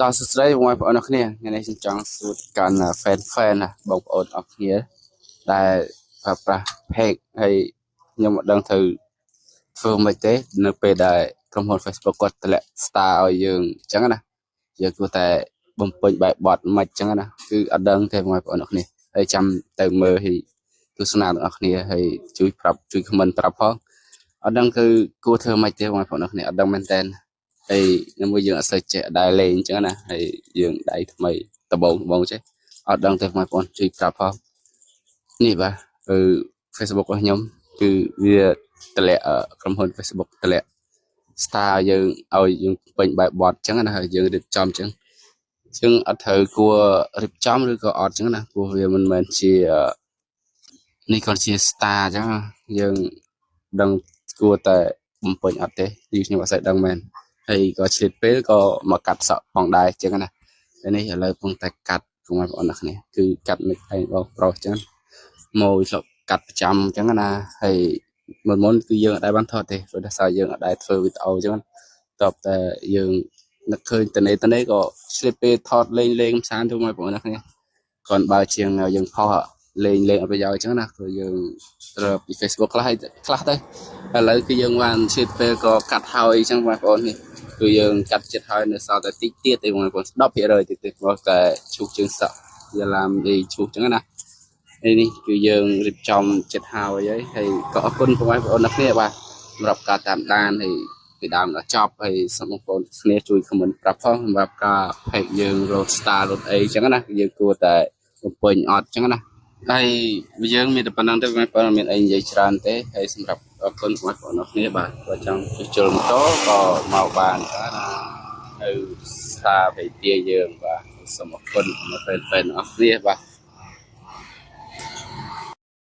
តោះសួស្តីបងប្អូនអរគ្នាថ្ងៃនេះខ្ញុំចង់សួរកាន់ fan ណាបងប្អូនអរគ្នាដែលប្រើប្រាស់ page ហើយខ្ញុំមិនដឹងត្រូវធ្វើមិនទេនៅពេលដែលក្រុមហ៊ុន Facebook គាត់តម្លាក់ star ឲ្យយើងអញ្ចឹងណាយើងគួរតែបំពេញបែបបត់មិនអញ្ចឹងណាគឺអត់ដឹងទេបងប្អូនអរគ្នាហើយចាំទៅមើលហើយទស្សនាទាំងអស់គ្នាហើយជួយប្រាប់ជួយ comment ប្រាប់ផងអត់ដឹងគឺគួរធ្វើមិនទេបងប្អូនអរគ្នាអត់ដឹងមែនតើហើយមួយយើងអត់សូវចេះដែរលេងអញ្ចឹងណាហើយយើងដៃថ្មីដបងចេះអត់ដឹងទេបងប្អូនជួយប្រាប់ផងនេះបាទគឺ Facebook របស់ខ្ញុំគឺវាតម្លាក់ក្រុមហ៊ុន Facebook តម្លាក់ star យើងឲ្យយើងពេញបែបបត់អញ្ចឹងណាហើយយើងរៀបចំអញ្ចឹងអត់ត្រូវគួររៀបចំឬក៏អត់អញ្ចឹងណាព្រោះវាមិនមែនជានេះcònជា star អញ្ចឹងយើងដឹងគួរតែបំពេញអត់ទេខ្ញុំអត់សូវដឹងមែនហើយក៏ឆ្លៀតពេលក៏មកកាត់សក់ផងដែរអញ្ចឹងណាតែនេះឥឡូវពងតែកាត់បងប្អូនអរគ្នាគឺកាត់មិនឯងបងប្រុសអញ្ចឹងមកស្លុកកាត់ប្រចាំអញ្ចឹងណាហើយមុនគឺយើងអត់ដែរបានថតទេព្រោះដោយសារយើងអត់ដែរធ្វើវីដេអូអញ្ចឹងតបតែយើងនឹកឃើញតនេក៏ឆ្លៀតពេលថតលេងផ្សាយទៅបងប្អូនអរគ្នាcòn បើជាងយើងផុសលេងអត់ប្រយោជន៍អញ្ចឹងណាគឺយើងរើពី Facebook ខ្លះទៅឥឡូវគឺយើងបានឆ្លៀតពេលក៏កាត់ហើយអញ្ចឹងបងប្អូននេះគឺយើងកាត់ចិត្តហើយនៅសល់តែតិចទៀតទេបងប្អូន10%ទៀតទេព្រោះតែឈូសជើងសក់វាឡាមលេឈូសអញ្ចឹងណានេះគឺយើងរៀបចំចិត្តហើយក៏អរគុណបងប្អូនអ្នកគ្នាបាទសម្រាប់ការតាមដានហើយពីដើមដល់ចប់ហើយសូមបងប្អូនគ្នាជួយ comment ប្រាប់ផងសម្រាប់ការ page យើង road star រត់អីអញ្ចឹងណាយើងគួរតែបំពេញអត់អញ្ចឹងណាហើយយើងមានតែប៉ុណ្្នឹងទេបងប្អូនមានអីនិយាយច្រើនទេហើយសម្រាប់អរគុណបងប្អូនអ្នកគ្នាបាទបើចង់ជិលម៉ូតូក៏មកបានណានៅស្ថាប័នយើងបាទសូមអរគុណមក fan អស់គ្នាបាទ